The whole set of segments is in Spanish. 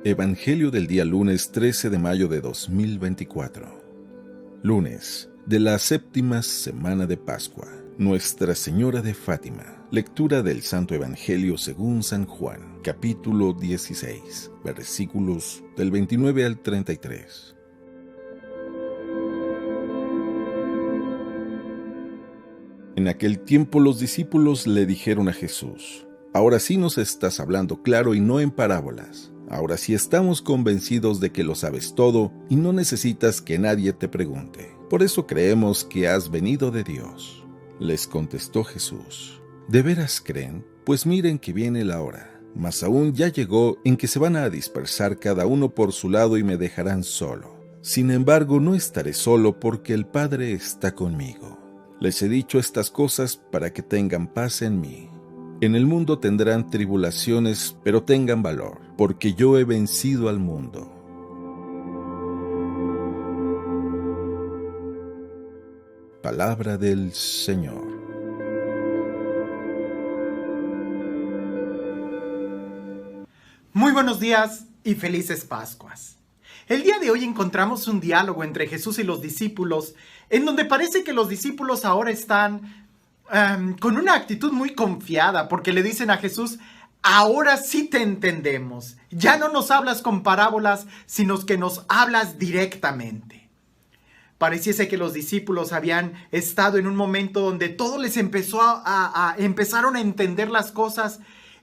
Evangelio del día lunes 13 de mayo de 2024. Lunes de la séptima semana de Pascua. Nuestra Señora de Fátima. Lectura del Santo Evangelio según San Juan, capítulo 16, versículos del 29 al 33. En aquel tiempo los discípulos le dijeron a Jesús: Ahora sí nos estás hablando claro y no en parábolas. Ahora sí estamos convencidos de que lo sabes todo y no necesitas que nadie te pregunte. Por eso creemos que has venido de Dios. Les contestó Jesús: ¿De veras creen? Pues miren que viene la hora, mas aún ya llegó, en que se van a dispersar cada uno por su lado y me dejarán solo. Sin embargo, no estaré solo porque el Padre está conmigo. Les he dicho estas cosas para que tengan paz en mí. En el mundo tendrán tribulaciones, pero tengan valor, porque yo he vencido al mundo. Palabra del Señor. Muy buenos días y felices Pascuas. El día de hoy encontramos un diálogo entre Jesús y los discípulos, en donde parece que los discípulos ahora están con una actitud muy confiada, porque le dicen a Jesús: ahora sí te entendemos, ya no nos hablas con parábolas, sino que nos hablas directamente. Pareciese que los discípulos habían estado en un momento donde todo les empezó empezaron a entender las cosas,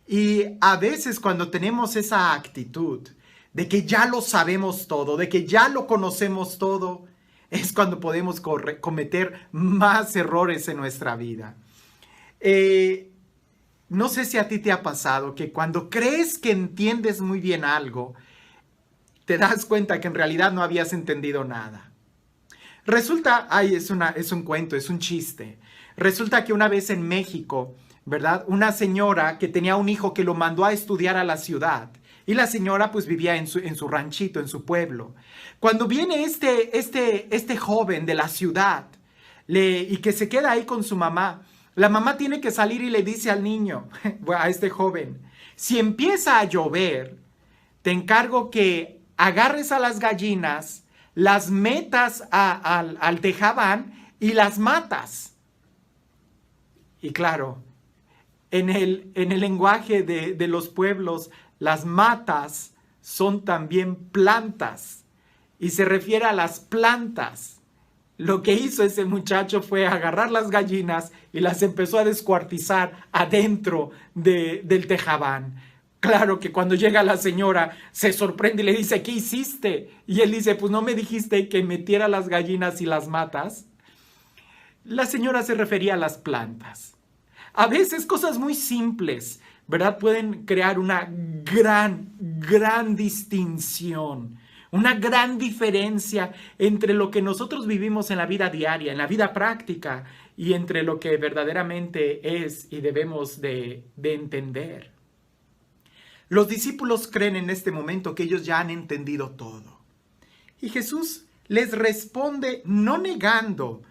y a veces cuando tenemos esa actitud de que ya lo sabemos todo, de que ya lo conocemos todo, es cuando podemos cometer más errores en nuestra vida. No sé si a ti te ha pasado que cuando crees que entiendes muy bien algo, te das cuenta que en realidad no habías entendido nada. Resulta, es un cuento, es un chiste. Resulta que una vez en México, ¿verdad? Una señora que tenía un hijo que lo mandó a estudiar a la ciudad. Y la señora pues vivía en su ranchito, en su pueblo. Cuando viene este joven de la ciudad y que se queda ahí con su mamá, la mamá tiene que salir y le dice al niño, a este joven: si empieza a llover, te encargo que agarres a las gallinas, las metas al tejabán y las matas. Y claro, en el lenguaje de los pueblos, las matas son también plantas, y se refiere a las plantas. Lo que hizo ese muchacho fue agarrar las gallinas y las empezó a descuartizar adentro del tejabán. Claro que cuando llega la señora se sorprende y le dice: ¿qué hiciste? Y él dice: pues no me dijiste que metiera las gallinas y las matas. La señora se refería a las plantas. A veces cosas muy simples, ¿verdad?, pueden crear una gran distinción, una gran diferencia entre lo que nosotros vivimos en la vida diaria, en la vida práctica, y entre lo que verdaderamente es y debemos de entender. Los discípulos creen en este momento que ellos ya han entendido todo. Y Jesús les responde no negando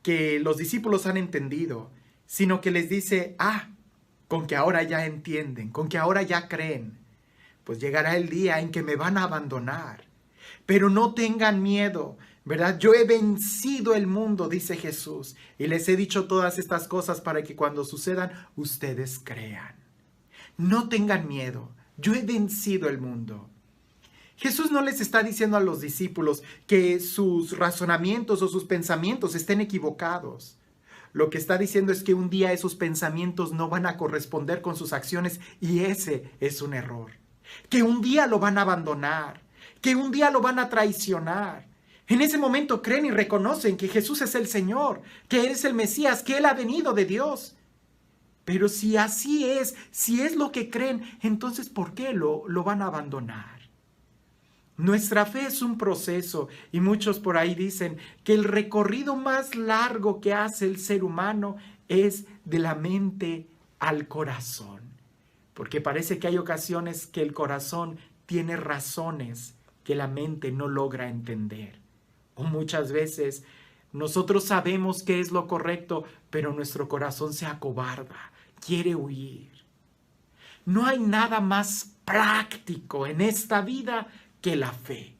que los discípulos han entendido, sino que les dice: con que ahora ya entienden, con que ahora ya creen, pues llegará el día en que me van a abandonar. Pero no tengan miedo, ¿verdad? Yo he vencido el mundo, dice Jesús, y les he dicho todas estas cosas para que cuando sucedan, ustedes crean. No tengan miedo, yo he vencido el mundo. Jesús no les está diciendo a los discípulos que sus razonamientos o sus pensamientos estén equivocados. Lo que está diciendo es que un día esos pensamientos no van a corresponder con sus acciones, y ese es un error. Que un día lo van a abandonar, que un día lo van a traicionar. En ese momento creen y reconocen que Jesús es el Señor, que Él es el Mesías, que Él ha venido de Dios. Pero si así es, si es lo que creen, entonces ¿por qué lo van a abandonar? Nuestra fe es un proceso, y muchos por ahí dicen que el recorrido más largo que hace el ser humano es de la mente al corazón. Porque parece que hay ocasiones que el corazón tiene razones que la mente no logra entender. O muchas veces nosotros sabemos qué es lo correcto, pero nuestro corazón se acobarda, quiere huir. No hay nada más práctico en esta vida que la fe.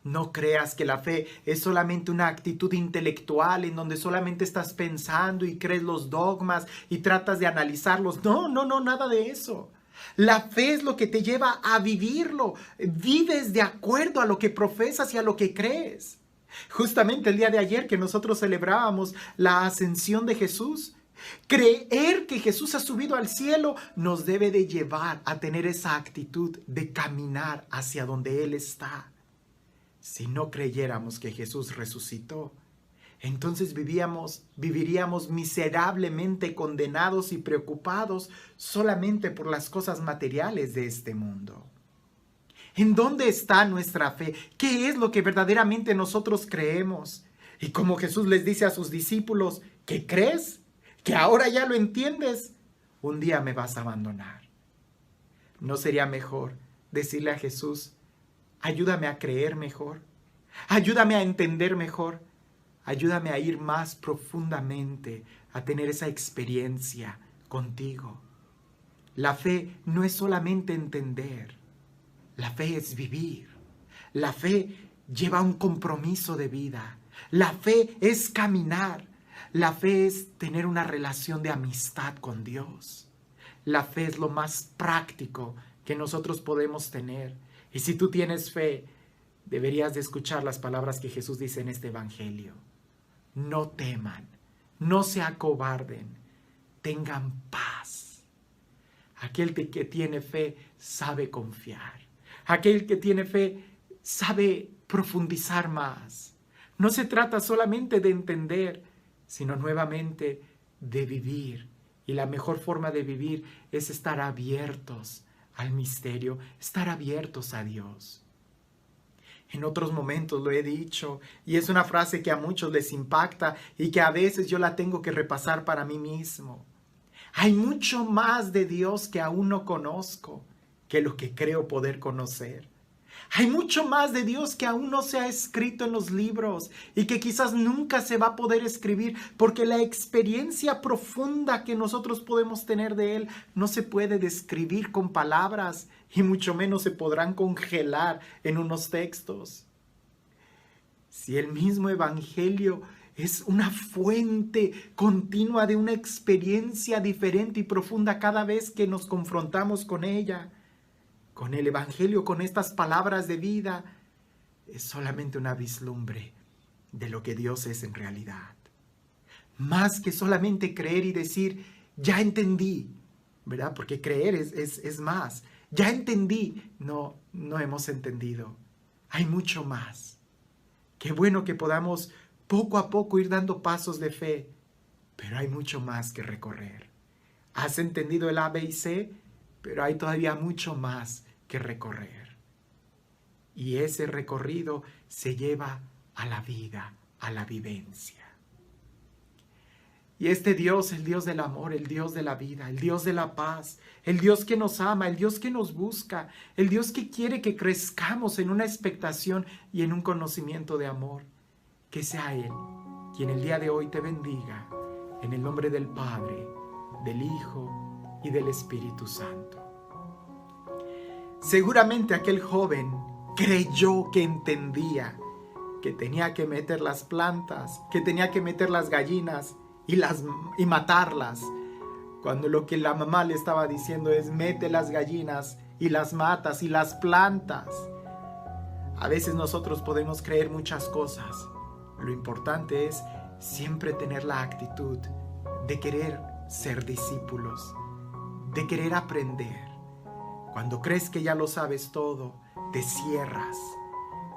No creas que la fe es solamente una actitud intelectual en donde solamente estás pensando y crees los dogmas y tratas de analizarlos. No, nada de eso. La fe es lo que te lleva a vivirlo. Vives de acuerdo a lo que profesas y a lo que crees. Justamente el día de ayer que nosotros celebrábamos la ascensión de Jesús, creer que Jesús ha subido al cielo nos debe de llevar a tener esa actitud de caminar hacia donde Él está. Si no creyéramos que Jesús resucitó, entonces viviríamos miserablemente condenados y preocupados solamente por las cosas materiales de este mundo. ¿En dónde está nuestra fe? ¿Qué es lo que verdaderamente nosotros creemos? Y como Jesús les dice a sus discípulos, ¿qué crees? ¿Que ahora ya lo entiendes? Un día me vas a abandonar. ¿No sería mejor decirle a Jesús, ayúdame a creer mejor? Ayúdame a entender mejor. Ayúdame a ir más profundamente, a tener esa experiencia contigo. La fe no es solamente entender. La fe es vivir. La fe lleva un compromiso de vida. La fe es caminar. La fe es tener una relación de amistad con Dios. La fe es lo más práctico que nosotros podemos tener. Y si tú tienes fe, deberías de escuchar las palabras que Jesús dice en este evangelio. No teman, no se acobarden, tengan paz. Aquel que tiene fe sabe confiar. Aquel que tiene fe sabe profundizar más. No se trata solamente de entender, sino nuevamente de vivir. Y la mejor forma de vivir es estar abiertos al misterio, estar abiertos a Dios. En otros momentos lo he dicho, y es una frase que a muchos les impacta y que a veces yo la tengo que repasar para mí mismo. Hay mucho más de Dios que aún no conozco que lo que creo poder conocer. Hay mucho más de Dios que aún no se ha escrito en los libros y que quizás nunca se va a poder escribir porque la experiencia profunda que nosotros podemos tener de Él no se puede describir con palabras y mucho menos se podrán congelar en unos textos. Si el mismo Evangelio es una fuente continua de una experiencia diferente y profunda cada vez que nos confrontamos con ella, con el Evangelio, con estas palabras de vida, es solamente una vislumbre de lo que Dios es en realidad. Más que solamente creer y decir, ya entendí, ¿verdad? Porque creer es más. Ya entendí. No hemos entendido. Hay mucho más. Qué bueno que podamos poco a poco ir dando pasos de fe, pero hay mucho más que recorrer. Has entendido el A, B y C, pero hay todavía mucho más que recorrer. Y ese recorrido se lleva a la vida, a la vivencia. Y este Dios, el Dios del amor, el Dios de la vida, el Dios de la paz, el Dios que nos ama, el Dios que nos busca, el Dios que quiere que crezcamos en una expectación y en un conocimiento de amor, que sea Él quien el día de hoy te bendiga, en el nombre del Padre, del Hijo y del Espíritu Santo. Seguramente aquel joven creyó que entendía que tenía que meter las plantas, que tenía que meter las gallinas y matarlas, cuando lo que la mamá le estaba diciendo es mete las gallinas y las matas y las plantas. A veces nosotros podemos creer muchas cosas. Lo importante es siempre tener la actitud de querer ser discípulos, de querer aprender. Cuando crees que ya lo sabes todo, te cierras.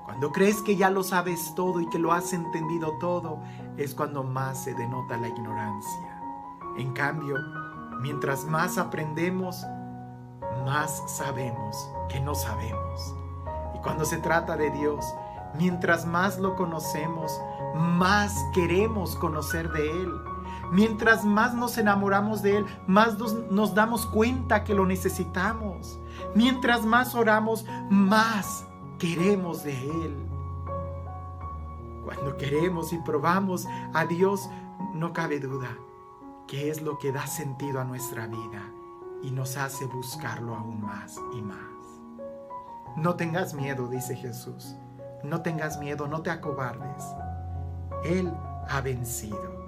Cuando crees que ya lo sabes todo y que lo has entendido todo, es cuando más se denota la ignorancia. En cambio, mientras más aprendemos, más sabemos que no sabemos. Y cuando se trata de Dios, mientras más lo conocemos, más queremos conocer de Él. Mientras más nos enamoramos de Él, más nos damos cuenta que lo necesitamos. Mientras más oramos, más queremos de Él. Cuando queremos y probamos a Dios, no cabe duda que es lo que da sentido a nuestra vida. y nos hace buscarlo aún más y más. No tengas miedo, dice Jesús. No tengas miedo, no te acobardes. Él ha vencido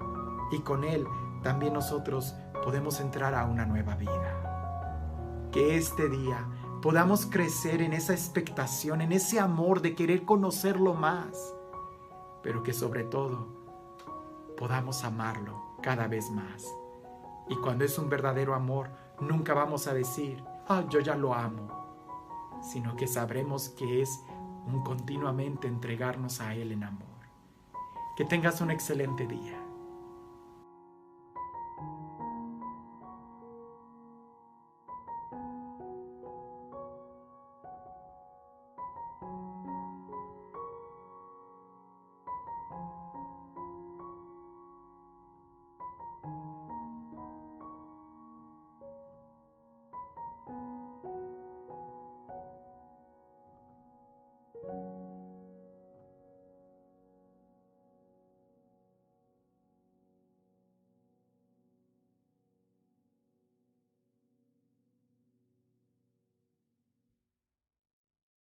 y con Él también nosotros podemos entrar a una nueva vida. Que este día podamos crecer en esa expectación, en ese amor de querer conocerlo más, pero que sobre todo podamos amarlo cada vez más. Y cuando es un verdadero amor, nunca vamos a decir, yo ya lo amo, sino que sabremos que es un continuamente entregarnos a Él en amor. Que tengas un excelente día.